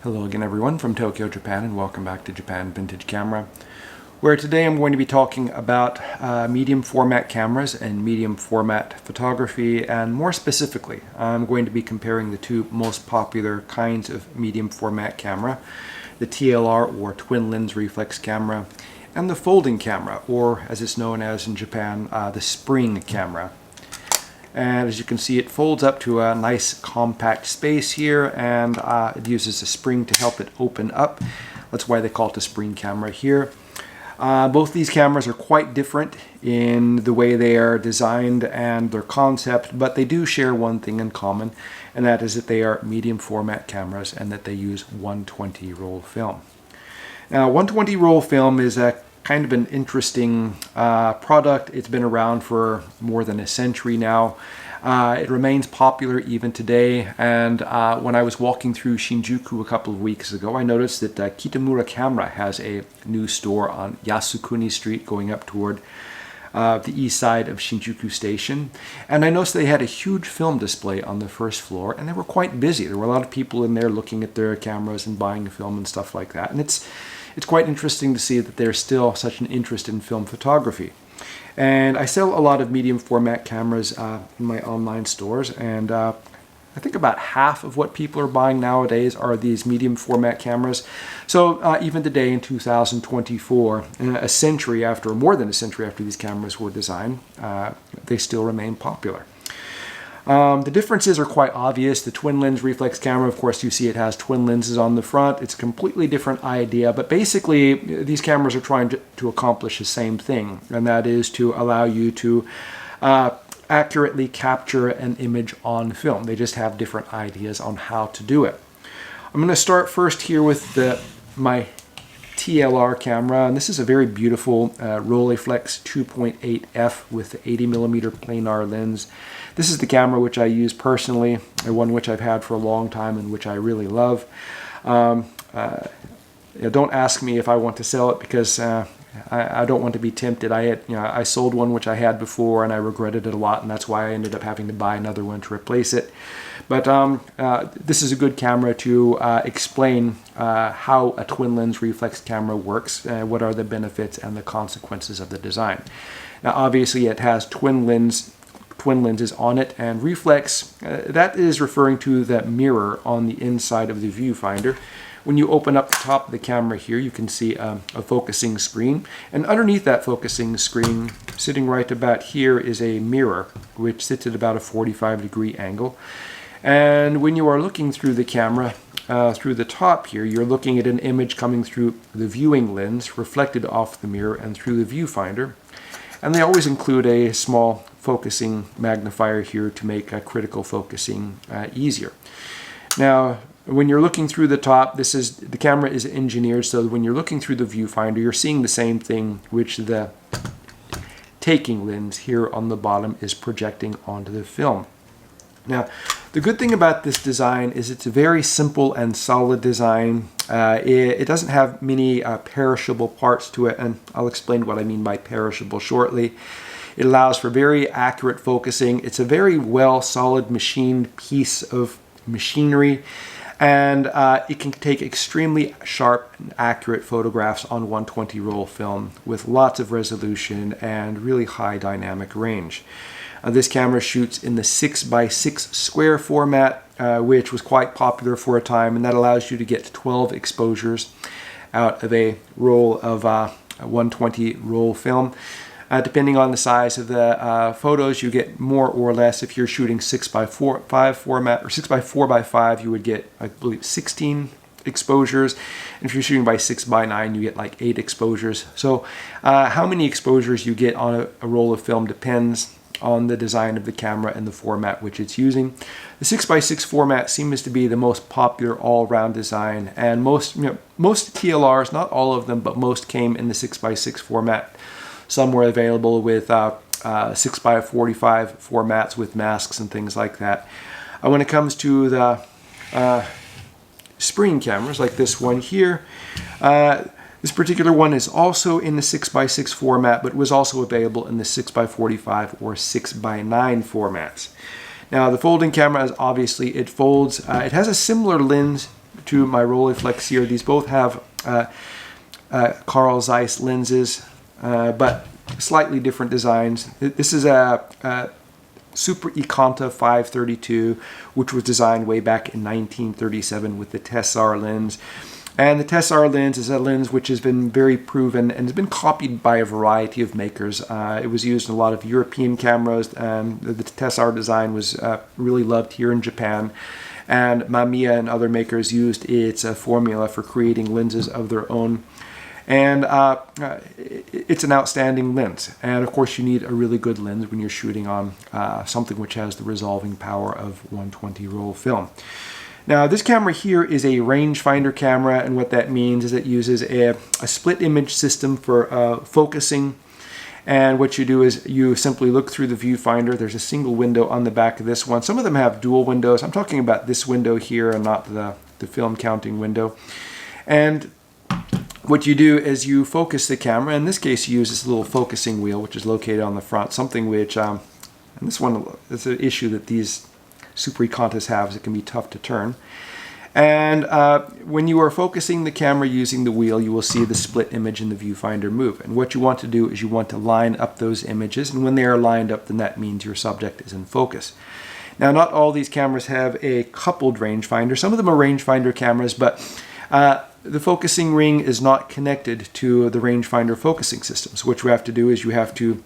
Hello again everyone from Tokyo, Japan, and welcome back to Japan Vintage Camera, where today I'm going to be talking about medium format cameras and medium format photography, and more specifically I'm going to be comparing the two most popular kinds of medium format camera, the TLR or twin lens reflex camera, and the folding camera, or as it's known as in Japan, the spring camera. And as you can see, it folds up to a nice compact space here, and it uses a spring to help it open up. That's why they call it a spring camera here. Both these cameras are quite different in the way they are designed and their concept, but they do share one thing in common, and that is that they are medium format cameras and that they use 120 roll film. Now, 120 roll film is a kind of an interesting product. It's been around for more than a century now. It remains popular even today, and when I was walking through Shinjuku a couple of weeks ago, I noticed that Kitamura Camera has a new store on Yasukuni Street going up toward the east side of Shinjuku Station, and I noticed they had a huge film display on the first floor, and they were quite busy. There were a lot of people in there looking at their cameras and buying film and stuff like that, and it's quite interesting to see that there's still such an interest in film photography. And I sell a lot of medium format cameras in my online stores, and I think about half of what people are buying nowadays are these medium format cameras. So even today in 2024, a century after, or more than a century after these cameras were designed, they still remain popular. The differences are quite obvious. The twin lens reflex camera, of course, you see it has twin lenses on the front. It's a completely different idea, but basically these cameras are trying to accomplish the same thing, and that is to allow you to accurately capture an image on film. They just have different ideas on how to do it. I'm going to start first here with my TLR camera, and this is a very beautiful Rolleiflex 2.8f with the 80mm planar lens. This is the camera which I use personally, one which I've had for a long time and which I really love. Don't ask me if I want to sell it, because I don't want to be tempted. I sold one which I had before and I regretted it a lot, and that's why I ended up having to buy another one to replace it. But this is a good camera to explain how a twin lens reflex camera works, what are the benefits and the consequences of the design. Now obviously it has twin lenses on it, and reflex, that is referring to the mirror on the inside of the viewfinder. When you open up the top of the camera here, you can see a focusing screen, and underneath that focusing screen, sitting right about here, is a mirror which sits at about a 45-degree angle. And when you are looking through the camera, through the top here, you're looking at an image coming through the viewing lens, reflected off the mirror and through the viewfinder. And they always include a small focusing magnifier here to make critical focusing easier. Now, when you're looking through the top, the camera is engineered so that when you're looking through the viewfinder, you're seeing the same thing which the taking lens here on the bottom is projecting onto the film. Now, the good thing about this design is it's a very simple and solid design. It doesn't have many perishable parts to it, and I'll explain what I mean by perishable shortly. It allows for very accurate focusing. It's a very well solid machined piece of machinery, and it can take extremely sharp and accurate photographs on 120 roll film with lots of resolution and really high dynamic range. This camera shoots in the 6x6 square format, which was quite popular for a time, and that allows you to get 12 exposures out of a roll of 120 roll film. Depending on the size of the photos, you get more or less. If you're shooting 6x5 format or 6x4x5, you would get, I believe, 16 exposures. And if you're shooting by 6x9, you get like 8 exposures. So how many exposures you get on a roll of film depends on the design of the camera and the format which it's using. The 6x6 format seems to be the most popular all-round design, and most TLRs, not all of them, but most came in the 6x6 format. Some were available with 6x45 formats with masks and things like that. When it comes to the spring cameras like this one here, this particular one is also in the 6x6 format, but was also available in the 6x45 or 6x9 formats. Now the folding camera is obviously, it folds. It has a similar lens to my Rolleiflex here. These both have Carl Zeiss lenses, but slightly different designs. This is a Super Ikonta 532, which was designed way back in 1937 with the TLR lens. And the TLR lens is a lens which has been very proven and has been copied by a variety of makers. It was used in a lot of European cameras. The TLR design was really loved here in Japan. And Mamiya and other makers used its formula for creating lenses of their own. And it's an outstanding lens. And of course you need a really good lens when you're shooting on something which has the resolving power of 120 roll film. Now this camera here is a rangefinder camera, and what that means is it uses a split image system for focusing. And what you do is you simply look through the viewfinder. There's a single window on the back of this one. Some of them have dual windows. I'm talking about this window here and not the film counting window. And what you do is you focus the camera. In this case, you use this little focusing wheel, which is located on the front, something which, and this one is an issue that these Super Ikontas have, is it can be tough to turn. And when you are focusing the camera using the wheel, you will see the split image in the viewfinder move. And what you want to do is you want to line up those images, and when they are lined up, then that means your subject is in focus. Now, not all these cameras have a coupled rangefinder. Some of them are rangefinder cameras, but the focusing ring is not connected to the rangefinder focusing system. So what you have to do is you have to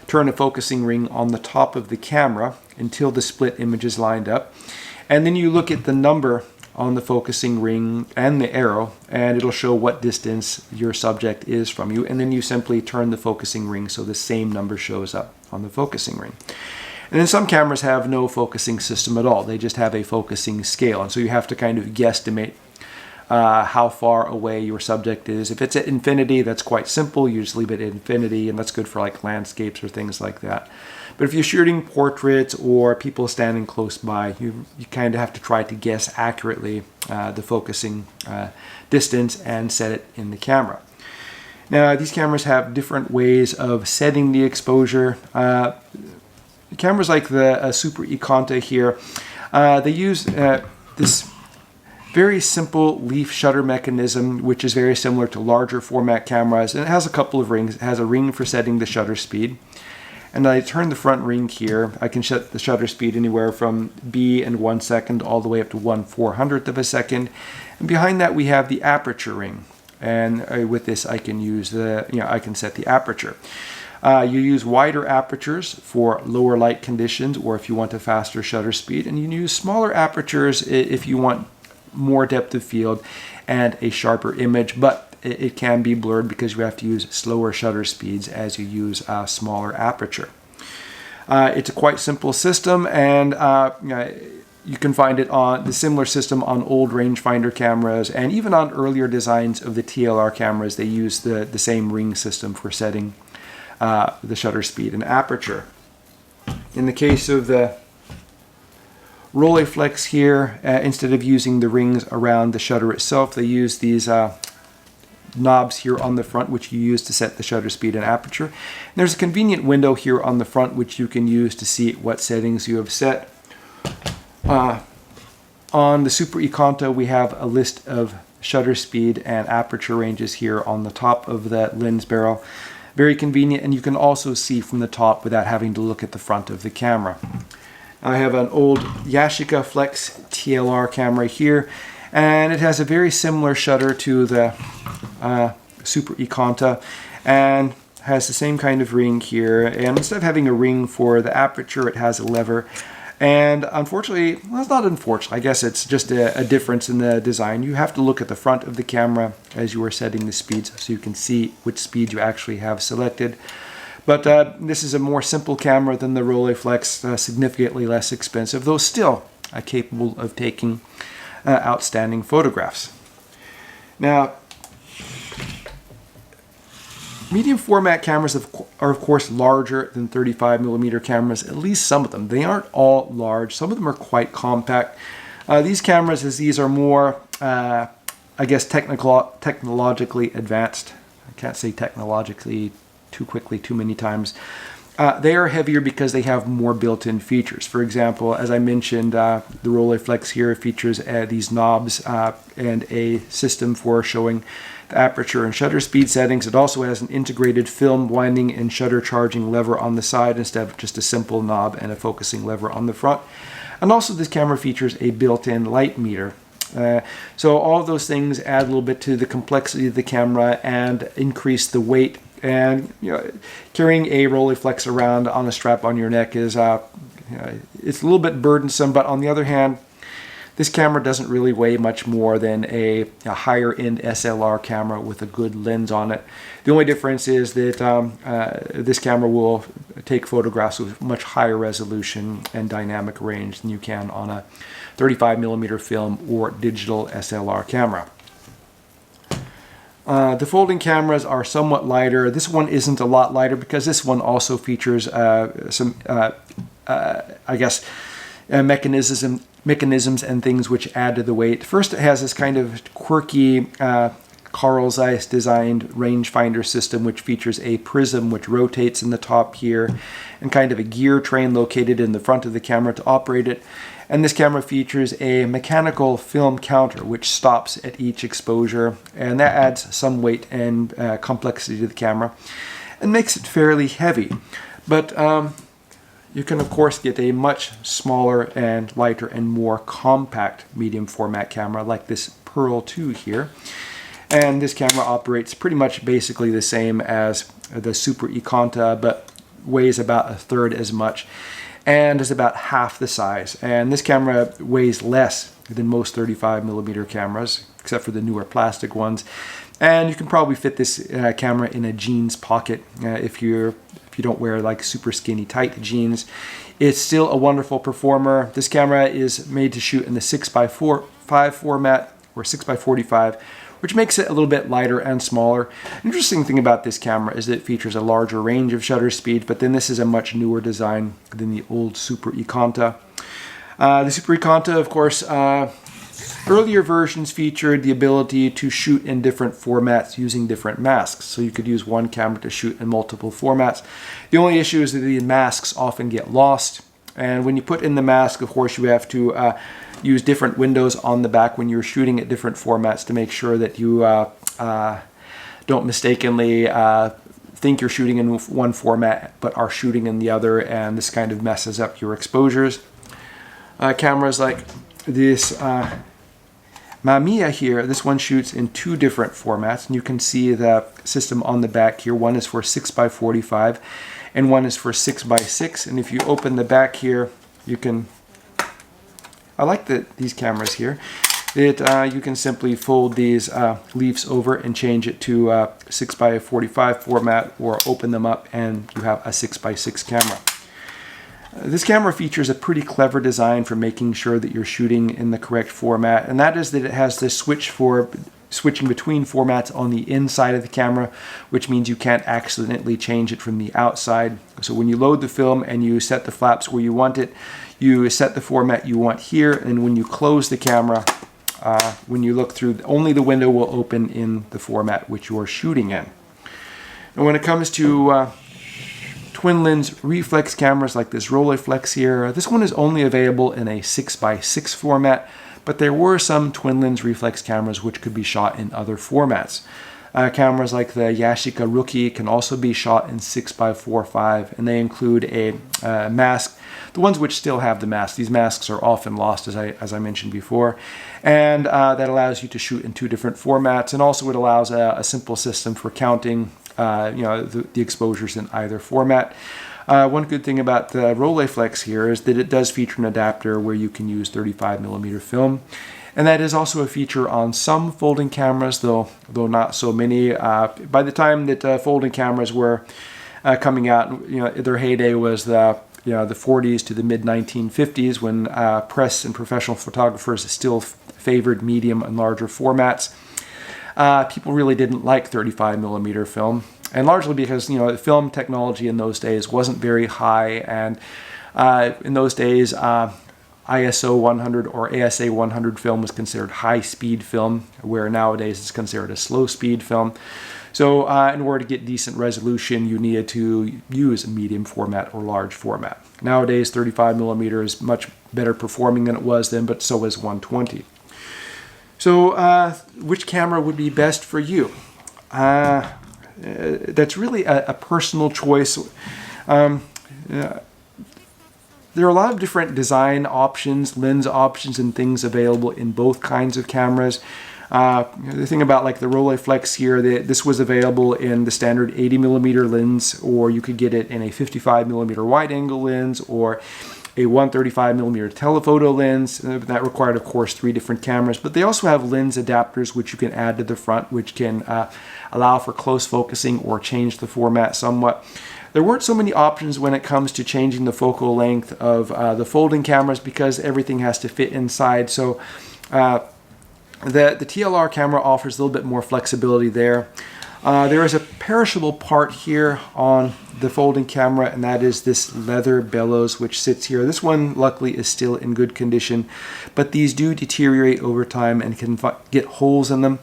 turn a focusing ring on the top of the camera until the split image is lined up. And then you look at the number on the focusing ring and the arrow, and it'll show what distance your subject is from you. And then you simply turn the focusing ring so the same number shows up on the focusing ring. And then some cameras have no focusing system at all. They just have a focusing scale. And so you have to kind of guesstimate how far away your subject is. If it's at infinity, that's quite simple. You just leave it at infinity, and that's good for like landscapes or things like that. But if you're shooting portraits or people standing close by, you kind of have to try to guess accurately the focusing distance and set it in the camera. Now, these cameras have different ways of setting the exposure. Cameras like the Super Ikonta here, they use this very simple leaf shutter mechanism, which is very similar to larger format cameras. And it has a couple of rings. It has a ring for setting the shutter speed. And I turn the front ring here. I can set the shutter speed anywhere from B in 1 second all the way up to 1/400th of a second. And behind that we have the aperture ring. And with this I can use I can set the aperture. You use wider apertures for lower light conditions, or if you want a faster shutter speed, and you use smaller apertures if you want more depth of field and a sharper image, but it can be blurred because you have to use slower shutter speeds as you use a smaller aperture. It's a quite simple system, and you can find it on the similar system on old rangefinder cameras, and even on earlier designs of the TLR cameras. They use the same ring system for setting the shutter speed and aperture. In the case of the Rolleiflex here, instead of using the rings around the shutter itself, they use these knobs here on the front, which you use to set the shutter speed and aperture. And there's a convenient window here on the front which you can use to see what settings you have set. On the Super Ikonta, we have a list of shutter speed and aperture ranges here on the top of that lens barrel. Very convenient, and you can also see from the top without having to look at the front of the camera. I have an old Yashica Flex TLR camera here, and it has a very similar shutter to the Super Ikonta, and has the same kind of ring here. And instead of having a ring for the aperture, it has a lever. And unfortunately, well, it's not unfortunately, I guess it's just a difference in the design. You have to look at the front of the camera as you are setting the speeds so you can see which speed you actually have selected. But this is a more simple camera than the Rolleiflex, significantly less expensive, though still capable of taking outstanding photographs. Now, medium format cameras are of course larger than 35mm cameras, at least some of them. They aren't all large. Some of them are quite compact. These cameras, as these are more, I guess, technologically advanced. I can't say technologically too quickly too many times. They are heavier because they have more built-in features. For example, as I mentioned, the Rolleiflex here features these knobs and a system for showing the aperture and shutter speed settings. It also has an integrated film winding and shutter charging lever on the side instead of just a simple knob and a focusing lever on the front. And also this camera features a built-in light meter. So all of those things add a little bit to the complexity of the camera and increase the weight. And carrying a Rolleiflex around on a strap on your neck is it's a little bit burdensome. But on the other hand, this camera doesn't really weigh much more than a higher-end SLR camera with a good lens on it. The only difference is that this camera will take photographs with much higher resolution and dynamic range than you can on a 35mm film or digital SLR camera. The folding cameras are somewhat lighter. This one isn't a lot lighter because this one also features some, I guess, mechanisms and things which add to the weight. First, it has this kind of quirky Carl Zeiss designed rangefinder system which features a prism which rotates in the top here and kind of a gear train located in the front of the camera to operate it. And this camera features a mechanical film counter which stops at each exposure, and that adds some weight and complexity to the camera and makes it fairly heavy. But you can of course get a much smaller and lighter and more compact medium format camera like this Pearl 2 here. And this camera operates pretty much basically the same as the Super Ikonta, but weighs about a third as much and is about half the size. And this camera weighs less than most 35mm cameras, except for the newer plastic ones. And you can probably fit this camera in a jeans pocket if you don't wear like super skinny tight jeans. It's still a wonderful performer. This camera is made to shoot in the 6x5 format or 6x45, which makes it a little bit lighter and smaller. Interesting thing about this camera is that it features a larger range of shutter speed, but then this is a much newer design than the old Super Ikonta. The Super Ikonta, of course, earlier versions featured the ability to shoot in different formats using different masks. So you could use one camera to shoot in multiple formats. The only issue is that the masks often get lost. And when you put in the mask, of course, you have to use different windows on the back when you're shooting at different formats to make sure that you don't mistakenly think you're shooting in one format but are shooting in the other, and this kind of messes up your exposures. Cameras like this Mamiya here, this one shoots in two different formats, and you can see the system on the back here. One is for 6x45 and one is for 6x6, and if you open the back here, you can, I like these cameras here, that you can simply fold these leaves over and change it to 6x45 format, or open them up and you have a 6x6 camera. This camera features a pretty clever design for making sure that you're shooting in the correct format, and that is that it has this switch for switching between formats on the inside of the camera, which means you can't accidentally change it from the outside. So when you load the film and you set the flaps where you want it, you set the format you want here, and when you close the camera, when you look through, only the window will open in the format which you're shooting in. And when it comes to twin lens reflex cameras like this Rolleiflex here, this one is only available in a 6x6 format, but there were some twin lens reflex cameras which could be shot in other formats. Cameras like the Yashica Rookie can also be shot in 6x4.5, and they include a mask. The ones which still have the mask, these masks are often lost, as I mentioned before, and that allows you to shoot in two different formats, and also it allows a simple system for counting the exposures in either format. One good thing about the Rolleiflex here is that it does feature an adapter where you can use 35mm film, and that is also a feature on some folding cameras, though not so many. By the time that folding cameras were coming out, their heyday was the 40s to the mid 1950s, when press and professional photographers still favored medium and larger formats. People really didn't like 35mm film, and largely because film technology in those days wasn't very high, and in those days ISO 100 or ASA 100 film was considered high-speed film, where nowadays it's considered a slow-speed film. So in order to get decent resolution, you needed to use a medium format or large format. Nowadays, 35mm is much better performing than it was then, but so is 120. So which camera would be best for you? That's really a personal choice. There are a lot of different design options, lens options, and things available in both kinds of cameras. The thing about like the Rolleiflex here, this was available in the standard 80mm lens, or you could get it in a 55mm wide-angle lens, or a 135mm telephoto lens. That required, of course, 3 different cameras. But they also have lens adapters, which you can add to the front, which can allow for close focusing or change the format somewhat. There weren't so many options when it comes to changing the focal length of the folding cameras, because everything has to fit inside. So the TLR camera offers a little bit more flexibility there. There is a perishable part here on the folding camera, and that is this leather bellows which sits here. This one luckily is still in good condition, but these do deteriorate over time and can get holes in them.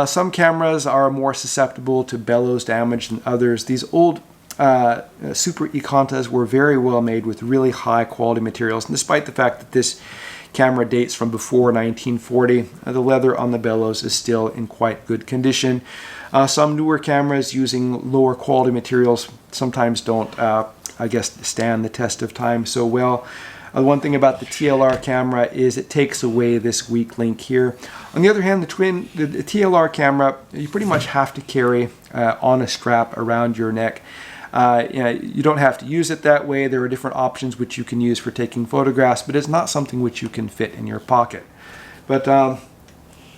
Some cameras are more susceptible to bellows damage than others. These old Super Ikantas were very well made with really high quality materials, and despite the fact that this camera dates from before 1940, the leather on the bellows is still in quite good condition. Some newer cameras using lower quality materials sometimes don't, I guess, stand the test of time so well. One thing about the TLR camera is it takes away this weak link here. On the other hand, the TLR camera, you pretty much have to carry on a strap around your neck. You don't have to use it that way. There are different options which you can use for taking photographs, but it's not something which you can fit in your pocket. But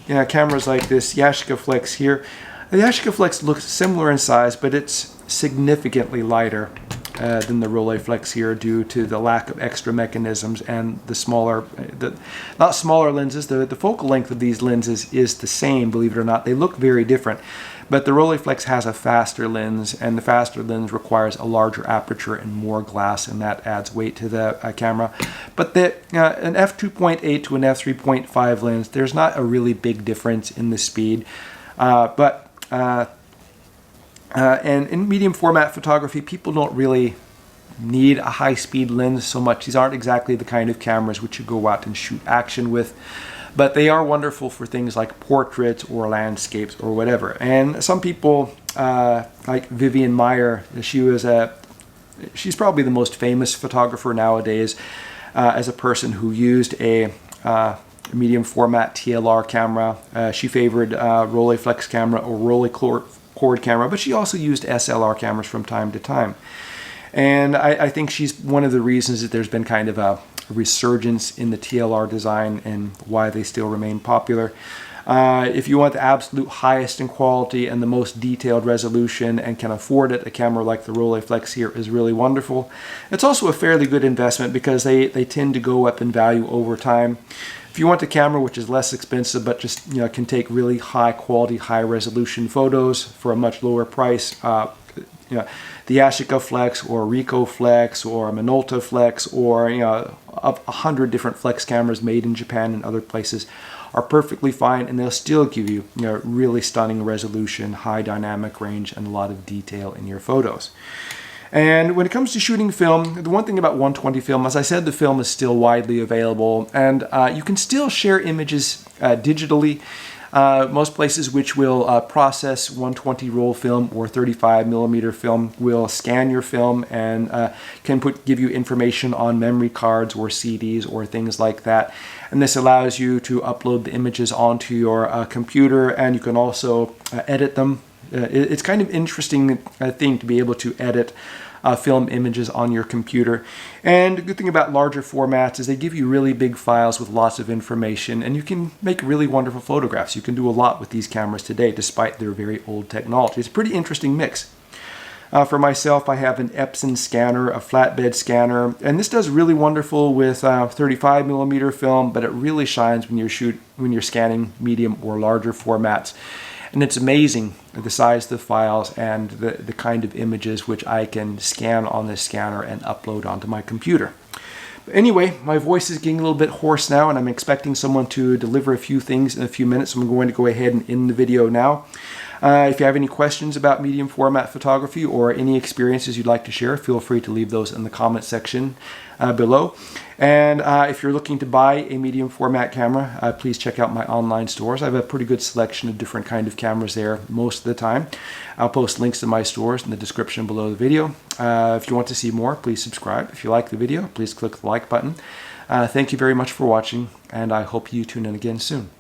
cameras like this Yashica Flex here, the Yashica Flex looks similar in size, but it's significantly lighter than the Rolleiflex here, due to the lack of extra mechanisms and the smaller, not smaller lenses. The focal length of these lenses is the same, believe it or not. They look very different. But the Rolleiflex has a faster lens, and the faster lens requires a larger aperture and more glass, and that adds weight to the camera. But an f2.8 to an f3.5 lens, there's not a really big difference in the speed. And in medium format photography, people don't really need a high-speed lens so much. These aren't exactly the kind of cameras which you go out and shoot action with. But they are wonderful for things like portraits or landscapes or whatever. And some people, like Vivian Maier, she's probably the most famous photographer nowadays as a person who used a medium format TLR camera. She favored Rolleiflex camera or Rolleicord camera, but she also used SLR cameras from time to time. And I think she's one of the reasons that there's been kind of a resurgence in the TLR design and why they still remain popular. If you want the absolute highest in quality and the most detailed resolution and can afford it, a camera like the Rolleiflex here is really wonderful. It's also a fairly good investment because they tend to go up in value over time. If you want a camera which is less expensive but just can take really high quality, high resolution photos for a much lower price, the Yashica Flex or Ricoh Flex or Minolta Flex or 100 different Flex cameras made in Japan and other places are perfectly fine, and they'll still give you, really stunning resolution, high dynamic range, and a lot of detail in your photos. And when it comes to shooting film, the one thing about 120 film, as I said, the film is still widely available, and you can still share images digitally. Most places which will process 120 roll film or 35mm film will scan your film and can give you information on memory cards or CDs or things like that. And this allows you to upload the images onto your computer, and you can also edit them. It's kind of interesting thing to be able to edit film images on your computer. And the good thing about larger formats is they give you really big files with lots of information, and you can make really wonderful photographs. You can do a lot with these cameras today despite their very old technology. It's a pretty interesting mix. For myself, I have an Epson scanner, a flatbed scanner, and this does really wonderful with 35mm film, but it really shines when you're scanning medium or larger formats. And it's amazing the size of the files and the kind of images which I can scan on this scanner and upload onto my computer. Anyway, my voice is getting a little bit hoarse now, and I'm expecting someone to deliver a few things in a few minutes, so I'm going to go ahead and end the video now. If you have any questions about medium format photography or any experiences you'd like to share, feel free to leave those in the comment section below. And if you're looking to buy a medium format camera, please check out my online stores. I have a pretty good selection of different kind of cameras there most of the time. I'll post links to my stores in the description below the video. If you want to see more, please subscribe. If you like the video, please click the like button. Thank you very much for watching, and I hope you tune in again soon.